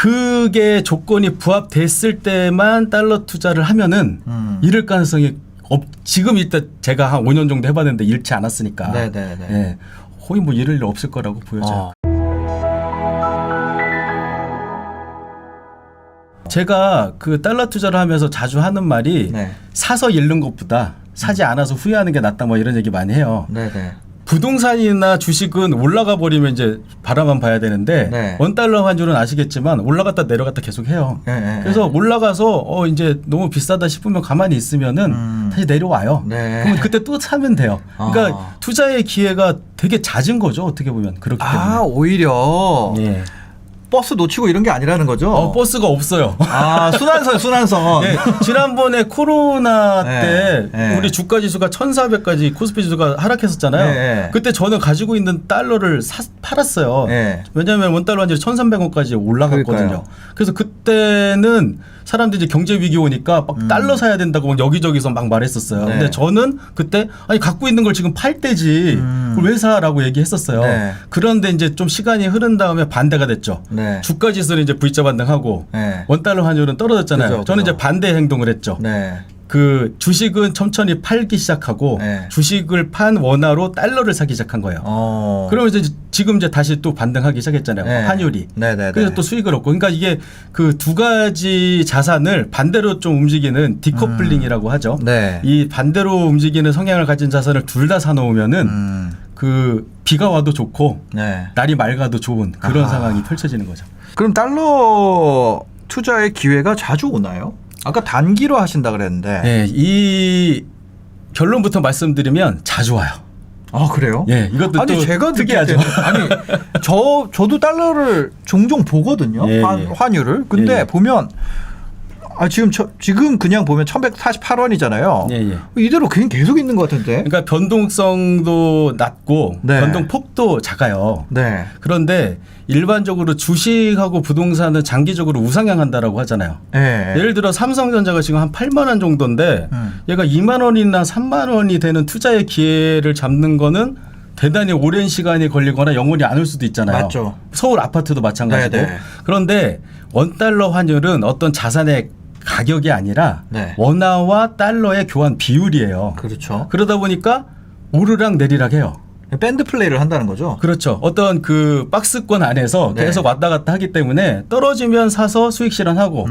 그게 조건이 부합됐을 때만 달러 투자를 하면은 이럴 가능성이 지금 일단 제가 한 5년 정도 해봤는데 잃지 않았으니까. 네네네. 예, 거의 뭐 잃을 일 없을 거라고 보여져요. 제가 그 달러 투자를 하면서 자주 하는 말이 네. 사서 잃는 것보다 사지 않아서 후회하는 게 낫다 뭐 이런 얘기 많이 해요. 네네. 부동산이나 주식은 올라가 버리면 이제 바라만 봐야 되는데 네. 원달러 환율은 아시겠지만 올라갔다 내려갔다 계속 해요. 네. 그래서 올라가서 이제 너무 비싸다 싶으면 가만히 있으면은 다시 내려와요. 네. 그러면 그때 또 사면 돼요. 그러니까 투자의 기회가 되게 잦은 거죠. 어떻게 보면 그렇기 때문에. 아, 오히려 예. 버스 놓치고 이런 게 아니라는 거죠? 버스가 없어요. 아, 순환선. 네, 지난번에 코로나 때 네. 우리 주가 지수가 1,400까지 코스피 지수가 하락했었잖아요. 네. 그때 저는 가지고 있는 달러를 팔았어요. 네. 왜냐하면 원달러 환율이 1,300원까지 올라갔거든요. 그러니까요. 그래서 그때는 사람들이 이제 경제 위기 오니까 막 달러 사야 된다고 막 여기저기서 막 말했었어요. 네. 근데 저는 그때 아니 갖고 있는 걸 지금 팔 때지 그걸 왜 사라고 얘기했었어요. 네. 그런데 이제 좀 시간이 흐른 다음에 반대가 됐죠. 네. 주가 지수는 이제 V자 반등하고 네. 원달러 환율은 떨어졌잖아요. 그죠, 저는 그죠. 이제 반대 행동을 했죠. 네. 그 주식은 천천히 팔기 시작하고 네. 주식을 판 원화로 달러를 사기 시작한 거예요. 그러면 이제 지금 이제 다시 또 반등하기 시작했잖아요. 네. 환율이. 네네네. 그래서 또 수익을 얻고. 그러니까 이게 그 두 가지 자산을 반대로 좀 움직이는 디커플링이라고 하죠. 네. 이 반대로 움직이는 성향을 가진 자산을 둘 다 사놓으면은 그 비가 와도 좋고 네. 날이 맑아도 좋은 그런 아하. 상황이 펼쳐지는 거죠. 그럼 달러 투자의 기회가 자주 오나요? 아까 단기로 하신다 그랬는데. 네, 이 결론부터 말씀드리면 자주 와요. 아, 그래요? 예, 이것도 아니, 또 제가 특이하죠. 아니, 저도 달러를 종종 보거든요. 예, 예. 환율을. 근데 예, 예. 보면 지금 그냥 보면 1,148원이잖아요. 예, 예. 이대로 그냥 계속 있는 것 같은데. 그러니까 변동성도 낮고 네. 변동폭도 작아요. 네. 그런데 일반적으로 주식하고 부동산은 장기적으로 우상향한다라고 하잖아요. 네. 예를 들어 삼성전자가 지금 한 8만 원 정도인데 얘가 2만 원이나 3만 원이 되는 투자의 기회를 잡는 거는 대단히 오랜 시간이 걸리거나 영원히 안 올 수도 있잖아요. 맞죠. 서울 아파트도 마찬가지고. 네네. 그런데 원달러 환율은 어떤 자산의 가격이 아니라 네. 원화와 달러의 교환 비율이에요. 그렇죠. 그러다 보니까 오르락 내리락 해요. 밴드 플레이를 한다는 거죠. 그렇죠. 어떤 그 박스권 안에서 네. 계속 왔다 갔다 하기 때문에 떨어지면 사서 수익 실현하고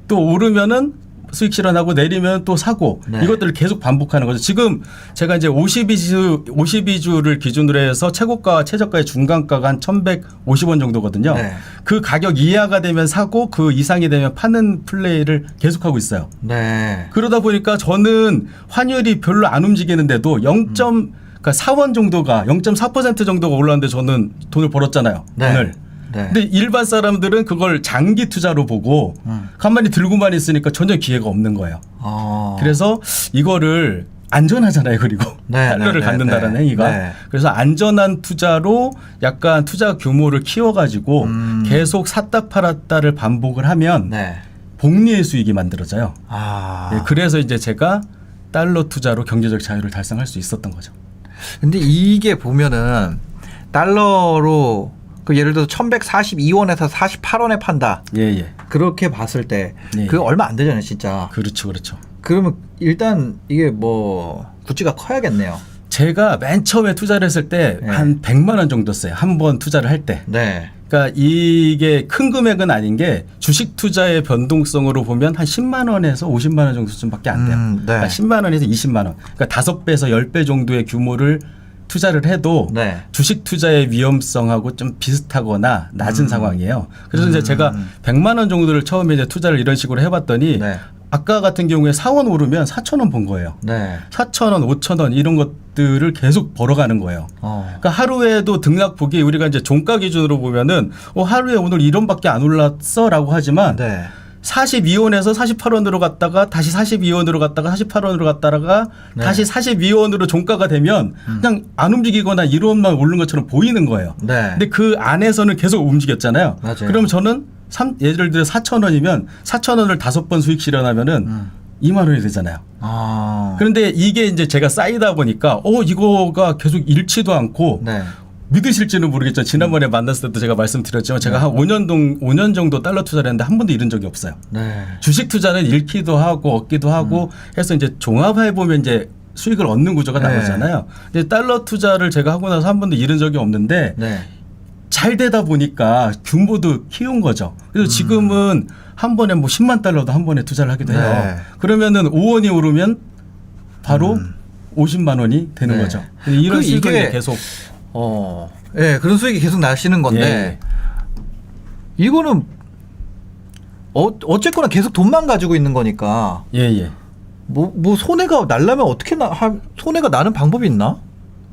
또 오르면은 수익 실현하고 내리면 또 사고 네. 이것들을 계속 반복하는 거죠. 지금 제가 이제 52주를 기준으로 해서 최고가와 최저가의 중간가가 한 1,150원 정도거든요. 네. 그 가격 이하가 되면 사고 그 이상이 되면 파는 플레이를 계속하고 있어요. 네. 그러다 보니까 저는 환율이 별로 안 움직이는데도 0.4원 정도가 0.4% 정도가 올랐는데 저는 돈을 벌었잖아요. 네. 오늘. 네. 근데 일반 사람들은 그걸 장기 투자로 보고 가만히 들고만 있으니까 전혀 기회가 없는 거예요. 그래서 이거를 안전하잖아요. 그리고 네, 달러를 네, 갖는다라는 네. 행위가. 네. 그래서 안전한 투자로 약간 투자 규모를 키워가지고 계속 샀다 팔았다를 반복을 하면 네. 복리의 수익이 만들어져요. 아. 네, 그래서 이제 제가 달러 투자로 경제적 자유를 달성할 수 있었던 거죠. 근데 이게 보면은 달러로 그 예를 들어서 1,142원에서 48원에 판다. 예, 예. 그렇게 봤을 때 네. 그거 얼마 안 되잖아요, 진짜. 그렇죠, 그렇죠. 그러면 일단 이게 뭐 구찌가 커야겠네요. 제가 맨 처음에 투자를 했을 때 네. 한 100만 원 정도 써요. 한 번 투자를 할 때. 네. 그러니까 이게 큰 금액은 아닌 게 주식 투자의 변동성으로 보면 한 10만 원에서 50만 원 정도 수준밖에 안 돼요. 네. 그러니까 10만 원에서 20만 원. 그러니까 5배에서 10배 정도의 규모를 투자를 해도 네. 주식 투자의 위험성하고 좀 비슷하거나 낮은 상황이에요. 그래서 이제 제가 100만 원 정도를 처음에 이제 투자를 이런 식으로 해봤더니 네. 아까 같은 경우에 4원 오르면 4,000원 번 거예요. 네. 4,000원, 5,000원 이런 것들을 계속 벌어가는 거예요. 그러니까 하루에도 등락폭이 우리가 이제 종가 기준으로 보면은 하루에 오늘 1원밖에 안 올랐어라고 하지만 네. 42원에서 48원으로 갔다가 다시 42원으로 갔다가 48원으로 갔다가 네. 다시 42원으로 종가가 되면 그냥 안 움직이거나 1원만 오른 것처럼 보이는 거예요. 네. 근데 그 안에서는 계속 움직였잖아요. 맞아요. 그럼 저는 예를 들어 4,000원이면 4,000원을 5번 수익 실현하면은 2만 원이 되잖아요. 아. 그런데 이게 이제 제가 쌓이다 보니까 이거가 계속 잃지도 않고 네. 믿으실지는 모르겠지만 지난번에 만났을 때도 제가 말씀드렸지만 제가 한 5년 정도 달러 투자를 했는데 한 번도 잃은 적이 없어요. 네. 주식 투자는 잃기도 하고 얻기도 하고 해서 이제 종합해 보면 이제 수익을 얻는 구조가 네. 나오잖아요. 근데 달러 투자를 제가 하고 나서 한 번도 잃은 적이 없는데 네. 잘 되다 보니까 규모도 키운 거죠. 그래서 지금은 한 번에 뭐 10만 달러도 한 번에 투자를 하기도 해요. 네. 그러면은 5원이 오르면 바로 50만 원이 되는 네. 거죠. 이런 그 수익을 이게 계속 예, 그런 수익이 계속 나시는 건데 이거는 어쨌거나 계속 돈만 가지고 있는 거니까 예. 뭐 손해가 날려면 어떻게 손해가 나는 방법이 있나?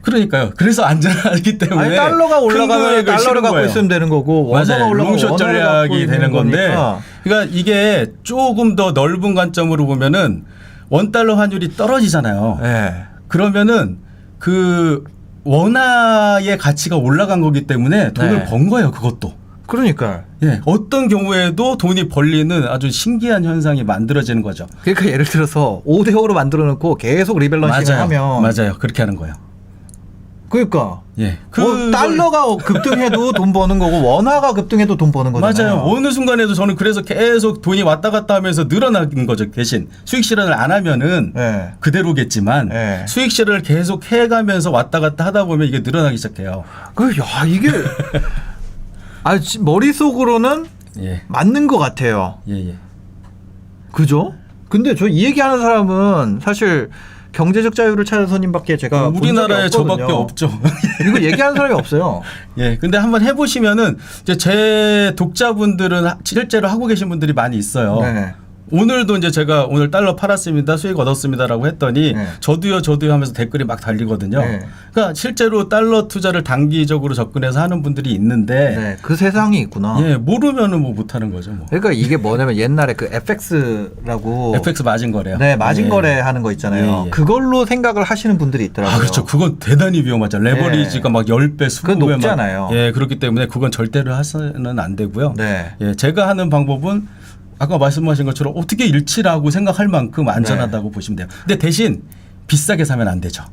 그러니까요. 그래서 안전하기 때문에 아니 달러가 올라가면 달러를 갖고 있으면 되는 거고 원화가 맞아요. 올라가면 롱숏 원화를 갖고 전략이 있는 되는 건데 거니까. 그러니까 이게 조금 더 넓은 관점으로 보면은 원달러 환율이 떨어지잖아요. 예. 그러면은 그 원화의 가치가 올라간 거기 때문에 돈을 네. 번 거예요. 그것도. 그러니까 예, 어떤 경우에도 돈이 벌리는 아주 신기한 현상이 만들어지는 거죠. 그러니까 예를 들어서 5대5로 만들어 놓고 계속 리밸런싱을 하면 맞아요. 그렇게 하는 거예요. 그러니까 예. 뭐 달러가 급등해도 돈 버는 거고 원화가 급등해도 돈 버는 거잖아요. 맞아요. 어느 순간에도 저는 그래서 계속 돈이 왔다 갔다 하면서 늘어나는 거죠. 대신 수익 실현을 안 하면은 네. 그대로겠지만 네. 수익 실현을 계속 해가면서 왔다 갔다 하다 보면 이게 늘어나기 시작해요. 야 이게 머릿속으로는 예. 맞는 것 같아요. 예. 그죠? 근데 저 이 얘기하는 사람은 사실 경제적 자유를 찾은 손님밖에 제가 우리나라에 본 적이 저밖에 없거든요. 없죠. 이거 얘기하는 사람이 없어요. 예. 근데 한번 해보시면은 이제 제 독자분들은 실제로 하고 계신 분들이 많이 있어요. 네. 오늘도 이제 제가 오늘 달러 팔았습니다. 수익 얻었습니다라고 했더니 네. 저도요 하면서 댓글이 막 달리거든요. 네. 그러니까 실제로 달러 투자를 단기적으로 접근해서 하는 분들이 있는데 네, 그 세상이 있구나. 예, 모르면은 뭐 못하는 거죠. 뭐. 그러니까 이게 뭐냐면 옛날에 그 FX라고 FX 마진 거래요. 네, 마진 예. 거래 하는 거 있잖아요. 예. 그걸로 생각을 하시는 분들이 있더라고요. 아, 그렇죠. 그건 대단히 위험하죠. 레버리지가 막 10배, 20배. 그건 높잖아요. 예, 그렇기 때문에 그건 절대로 해서는 안 되고요. 네. 예, 제가 하는 방법은 아까 말씀하신 것처럼 어떻게 잃지라고 생각할 만큼 안전하다고 보시면 돼요. 근데 대신 비싸게 사면 안 되죠.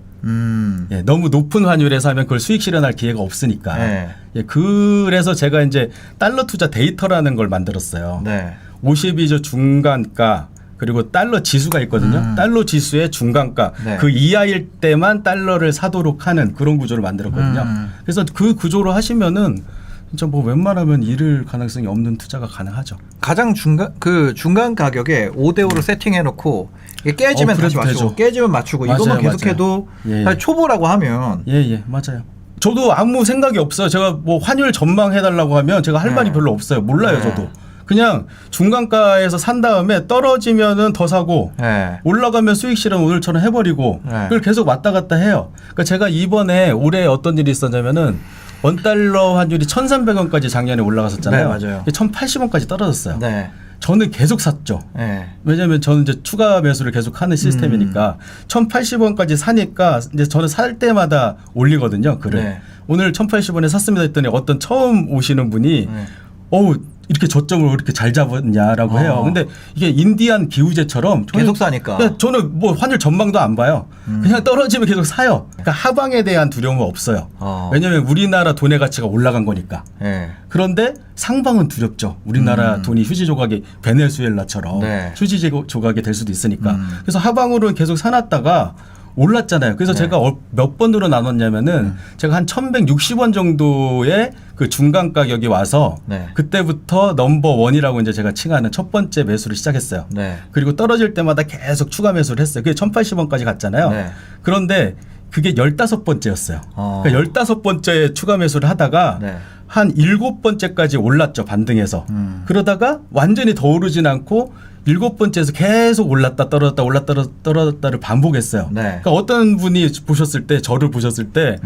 예, 너무 높은 환율에 사면 그걸 수익 실현할 기회가 없으니까. 네. 예, 그래서 제가 이제 달러 투자 데이터라는 걸 만들었어요. 네. 52주 중간가 그리고 달러 지수가 있거든요. 달러 지수의 중간가 네. 그 이하일 때만 달러를 사도록 하는 그런 구조를 만들었거든요. 그래서 그 구조로 하시면은 진짜 뭐 웬만하면 잃을 가능성이 없는 투자가 가능하죠. 가장 중간 가격에 5대5로 세팅해 놓고 이게 깨지면 다시 그래도 맞추고 되죠. 깨지면 맞추고 맞아요, 이것만 맞아요. 계속해도 예. 사실 초보라고 하면 예, 맞아요. 저도 아무 생각이 없어요. 제가 뭐 환율 전망해 달라고 하면 제가 할 말이 별로 없어요. 몰라요, 네. 저도. 그냥 중간가에서 산 다음에 떨어지면은 더 사고 네. 올라가면 수익 실현 오늘처럼 해버리고 네. 그걸 계속 왔다 갔다 해요. 그러니까 제가 이번에 올해 어떤 일이 있었냐면은 원달러 환율이 1,300원까지 작년에 올라갔었잖아요. 네, 맞아요. 1,080원까지 떨어졌어요. 네. 저는 계속 샀죠. 네. 왜냐하면 저는 이제 추가 매수를 계속 하는 시스템이니까 1,080원까지 사니까 이제 저는 살 때마다 올리거든요. 글을. 네. 오늘 1,080원에 샀습니다 했더니 어떤 처음 오시는 분이 네. 어우 이렇게 저점을 이렇게 잘 잡았냐라고 해요. 근데 이게 인디안 기우제처럼 계속 사니까. 저는 뭐 환율 전망도 안 봐요. 그냥 떨어지면 계속 사요. 그러니까 하방에 대한 두려움은 없어요. 왜냐하면 우리나라 돈의 가치가 올라간 거니까. 네. 그런데 상방은 두렵죠. 우리나라 돈이 휴지 조각이 베네수엘라처럼 네. 휴지 조각이 될 수도 있으니까. 그래서 하방으로는 계속 사놨다가 올랐잖아요. 그래서 네. 제가 몇 번으로 나눴냐면은 제가 한 1,160원 정도의 그 중간 가격이 와서 네. 그때부터 넘버 원이라고 이제 제가 칭하는 첫 번째 매수를 시작했어요. 네. 그리고 떨어질 때마다 계속 추가 매수를 했어요. 그게 1,080원까지 갔잖아요. 네. 그런데 그게 15번째였어요. 어. 그러니까 15번째 추가 매수를 하다가 네. 한 7번째까지 올랐죠. 반등해서. 그러다가 완전히 더 오르진 않고 7번째에서 계속 올랐다 떨어졌다 올랐다 떨어졌다를 반복했어요. 네. 그러니까 어떤 분이 보셨을 때 저를 보셨을 때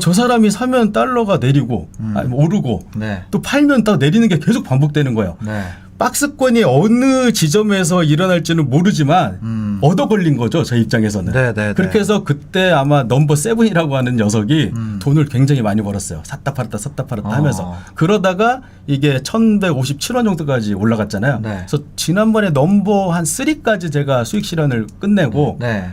저 사람이 사면 달러가 내리고 아니면 오르고 네. 또 팔면 또 내리는 게 계속 반복되는 거예요. 네. 박스권이 어느 지점에서 일어날지는 모르지만 얻어 걸린 거죠. 제 입장에서는. 네. 그렇게 해서 그때 아마 넘버 7이라고 하는 녀석이 돈을 굉장히 많이 벌었어요. 샀다 팔았다 하면서. 그러다가 이게 1,157원 정도까지 올라갔잖아요. 네. 그래서 지난번에 넘버 한 3까지 제가 수익 실현을 끝내고 네.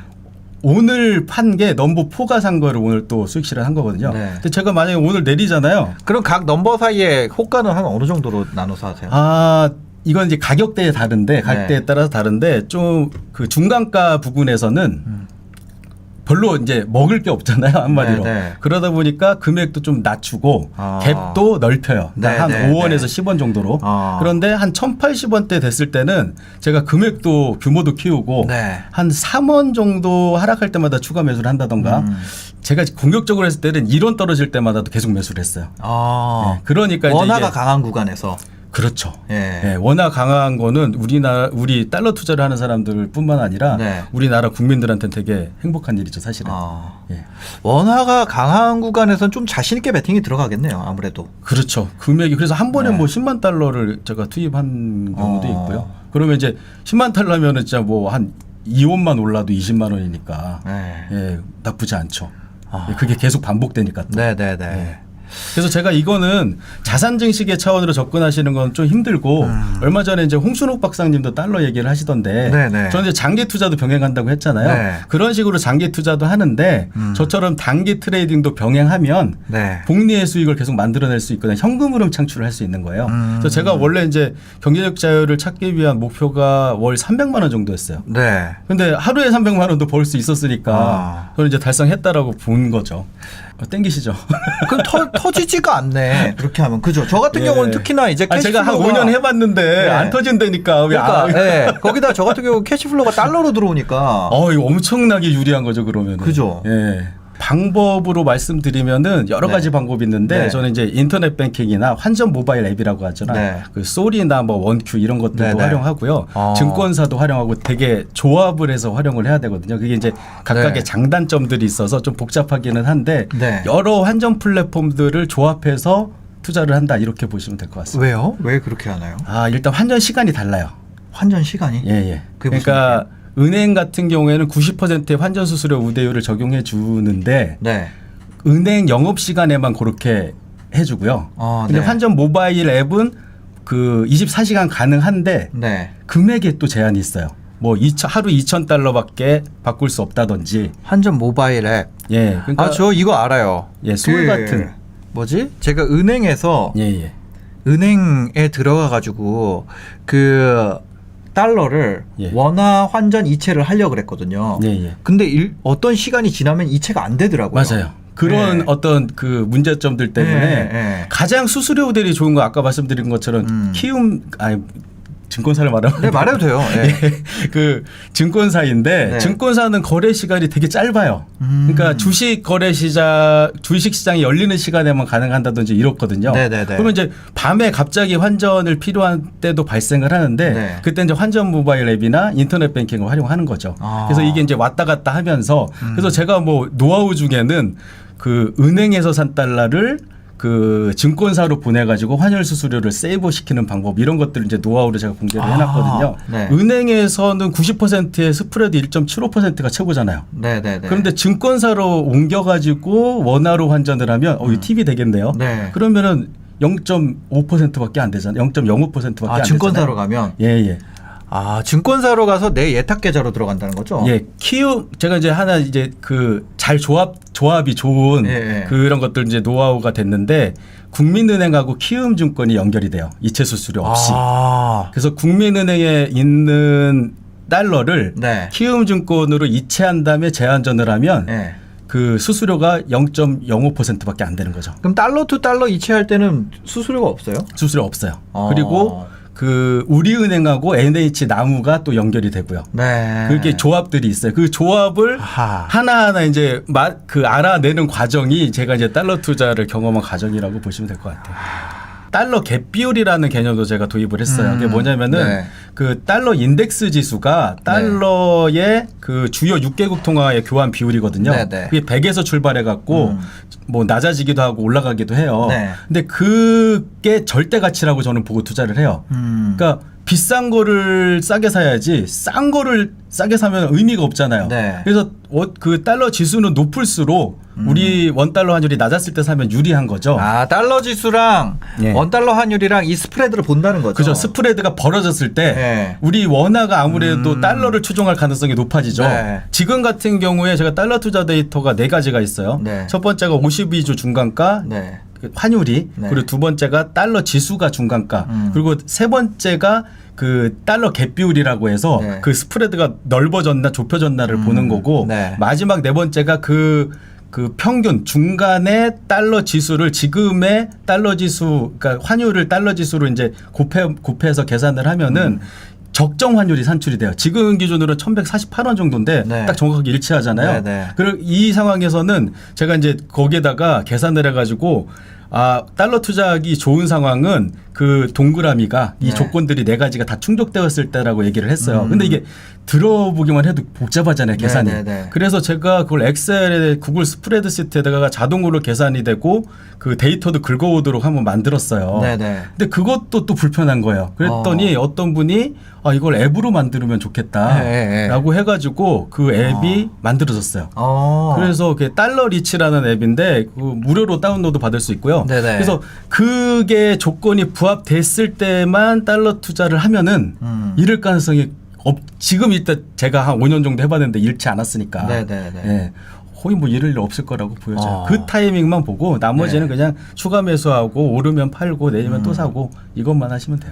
오늘 판 게 넘버 4가 산 거를 오늘 또 수익 실현한 거거든요. 네. 근데 제가 만약에 오늘 내리잖아요. 그럼 각 넘버 사이에 호가는 한 어느 정도로 나눠서 하세요? 이건 이제 가격대에 다른데 가격대에 네. 따라서 다른데 좀 그 중간가 부분에서는 별로 이제 먹을 게 없잖아요, 한마디로. 네, 네. 그러다 보니까 금액도 좀 낮추고 갭도 넓혀요. 네, 한 네, 5원에서 네. 10원 정도로. 아. 그런데 한 1,080원대 됐을 때는 제가 금액도 규모도 키우고 네. 한 3원 정도 하락할 때마다 추가 매수를 한다던가 제가 공격적으로 했을 때는 1원 떨어질 때마다도 계속 매수를 했어요. 아. 네, 그러니까 이제 원화가 이게 강한 구간에서. 그렇죠. 예. 예, 워낙 강한 거는 우리 달러 투자를 하는 사람들뿐만 아니라 네. 우리나라 국민들한테는 되게 행복한 일이죠, 사실은. 예. 원화가 강한 구간에서는 좀 자신 있게 베팅이 들어가겠네요. 아무래도. 그렇죠. 금액이 그래서 한 번에 네. 뭐 10만 달러를 제가 투입한 경우도 있고요. 어. 그러면 이제 10만 달러면은 진짜 뭐 한 2원만 올라도 20만 원이니까 네. 예, 나쁘지 않죠. 아. 예, 그게 계속 반복되니까 또. 네네네. 예. 그래서 제가 이거는 자산 증식의 차원으로 접근하시는 건 좀 힘들고 얼마 전에 이제 홍순옥 박사님도 달러 얘기를 하시던데 네네. 저는 이제 장기 투자도 병행한다고 했잖아요. 네. 그런 식으로 장기 투자도 하는데 저처럼 단기 트레이딩도 병행하면 네. 복리의 수익을 계속 만들어낼 수 있거든요. 현금 흐름 창출을 할 수 있는 거예요. 그래서 제가 원래 이제 경제적 자유를 찾기 위한 목표가 월 300만 원 정도였어요. 네. 근데 하루에 300만 원도 벌 수 있었으니까 아. 저는 이제 달성했다라고 본 거죠. 땡기시죠? 그럼 터지지가 않네. 그렇게 하면. 그죠. 저 같은 예. 경우는 특히나 이제 제가 한 캐시플로우가 5년 해봤는데 네. 안 터진다니까. 왜 그러니까 안- 예. 거기다 저 같은 경우 캐시플로우가 달러로 들어오니까 이거 엄청나게 유리한 거죠, 그러면. 그죠. 예. 방법으로 말씀드리면은 여러 네. 가지 방법이 있는데 네. 저는 이제 인터넷 뱅킹이나 환전 모바일 앱이라고 하잖아요. 네. 그 쏘리나 뭐 원큐 이런 것들도 네, 네. 활용하고요. 어. 증권사도 활용하고 되게 조합을 해서 활용을 해야 되거든요. 그게 이제 각각의 네. 장단점들이 있어서 좀 복잡하기는 한데 네. 여러 환전 플랫폼들을 조합해서 투자를 한다 이렇게 보시면 될 것 같습니다. 왜요? 왜 그렇게 하나요? 일단 환전 시간이 달라요. 환전 시간이? 예, 예. 그게 무슨 그러니까 은행 같은 경우에는 90%의 환전 수수료 우대율을 적용해 주는데 네. 은행 영업 시간에만 그렇게 해 주고요. 근데 네. 환전 모바일 앱은 그 24시간 가능한데 네. 금액에 또 제한이 있어요. 뭐 하루 2,000달러밖에 바꿀 수 없다든지. 환전 모바일 앱. 예. 그러니까 저 이거 알아요. 예, 솔 같은. 뭐지? 제가 은행에서 예, 예. 은행에 들어가 가지고 그 달러를 예. 원화 환전 이체를 하려고 그랬거든요. 예, 예. 근데 어떤 시간이 지나면 이체가 안 되더라고요. 맞아요. 그런 네. 어떤 그 문제점들 때문에 네. 가장 수수료 우대율이 좋은 거 아까 말씀드린 것처럼 증권사를 말하면 네, 말해도 돼요. 예. 그 증권사인데 네. 증권사는 거래 시간이 되게 짧아요. 그러니까 주식 시장이 열리는 시간에만 가능한다든지 이렇거든요. 네네네. 그러면 이제 밤에 갑자기 환전을 필요한 때도 발생을 하는데 네. 그때 이제 환전 모바일 앱이나 인터넷 뱅킹을 활용하는 거죠. 그래서 이게 이제 왔다 갔다 하면서 그래서 제가 뭐 노하우 중에는 그 은행에서 산 달러를 그 증권사로 보내가지고 환율 수수료를 세이브 시키는 방법 이런 것들을 이제 노하우로 제가 공개를 해놨거든요. 네. 은행에서는 90%의 스프레드 1.75%가 최고잖아요. 네네네. 그런데 증권사로 옮겨가지고 원화로 환전을 하면 이 팁이 되겠네요. 네. 그러면은 0.5%밖에 안 되잖아요. 0.05%밖에 안 되잖아요. 증권사로 가면 예. 증권사로 가서 내 예탁 계좌로 들어간다는 거죠? 예, 제가 이제 하나 이제 그 잘 조합이 좋은 예. 그런 것들 이제 노하우가 됐는데 국민은행하고 키움증권이 연결이 돼요. 이체 수수료 없이. 그래서 국민은행에 있는 달러를 네. 키움증권으로 이체한 다음에 재환전을 하면 네. 그 수수료가 0.05%밖에 안 되는 거죠. 그럼 달러 투 달러 이체할 때는 수수료가 없어요? 수수료 없어요. 그리고 그 우리은행하고 NH 나무가 또 연결이 되고요. 네. 그게 조합들이 있어요. 그 조합을 아하. 하나하나 이제 알아내는 과정이 제가 이제 달러 투자를 경험한 과정이라고 보시면 될 것 같아요. 달러 갭 비율이라는 개념도 제가 도입을 했어요. 그게 뭐냐면은 네. 그 달러 인덱스 지수가 달러의 그 주요 6개국 통화의 교환 비율이거든요. 네, 네. 그게 100에서 출발해 갖고 뭐 낮아지기도 하고 올라가기도 해요. 네. 근데 그게 절대 가치라고 저는 보고 투자를 해요. 그러니까 비싼 거를 싸게 사야지 싼 거를 싸게 사면 의미가 없잖아요. 네. 그래서 그 달러 지수는 높을수록 우리 원달러 환율이 낮았을 때 사면 유리한 거죠. 아, 달러 지수랑 예. 원달러 환율이랑 이 스프레드를 본다는 거죠. 그죠. 스프레드가 벌어졌을 때 네. 우리 원화가 아무래도 달러를 추종할 가능성이 높아지죠. 네. 지금 같은 경우에 제가 달러 투자 데이터가 4가지가 있어요. 네. 첫 번째가 52주 중간가 네. 그 환율이 네. 그리고 두 번째가 달러 지수가 중간가 그리고 세 번째가 그 달러 갭 비율이라고 해서 네. 그 스프레드가 넓어졌나 좁혀졌나를 보는 거고 네. 마지막 네 번째가 그 평균 중간에 달러 지수를 지금의 달러 지수 그러니까 환율을 달러 지수로 이제 곱해서 계산을 하면은 적정 환율이 산출이 돼요. 지금 기준으로 1,148원 정도인데 네. 딱 정확하게 일치하잖아요. 네, 네. 그리고 이 상황에서는 제가 이제 거기에다가 계산을 해가지고 달러 투자하기 좋은 상황은 그 동그라미가 이 네. 조건들이 4가지가 다 충족되었을 때라고 얘기를 했어요. 근데 이게 들어보기만 해도 복잡하잖아요, 계산이. 네, 네, 네. 그래서 제가 그걸 엑셀에 구글 스프레드시트에다가 자동으로 계산이 되고 그 데이터도 긁어오도록 한번 만들었어요. 네, 네. 근데 그것도 또 불편한 거예요. 그랬더니 어떤 분이 이걸 앱으로 만들면 좋겠다라고 해가지고 그 앱이 만들어졌어요. 그래서 그 달러 리치라는 앱인데 그 무료로 다운로드 받을 수 있고요. 네네. 그래서 그게 조건이 부합됐을 때만 달러 투자를 하면은 이럴 가능성이 지금 일단 제가 한 5년 정도 해봤는데 잃지 않았으니까. 네네네. 예. 거의 뭐 잃을 일 없을 거라고 보여져요. 그 타이밍만 보고 나머지는 네. 그냥 추가 매수하고 오르면 팔고 내리면 또 사고 이것만 하시면 돼요.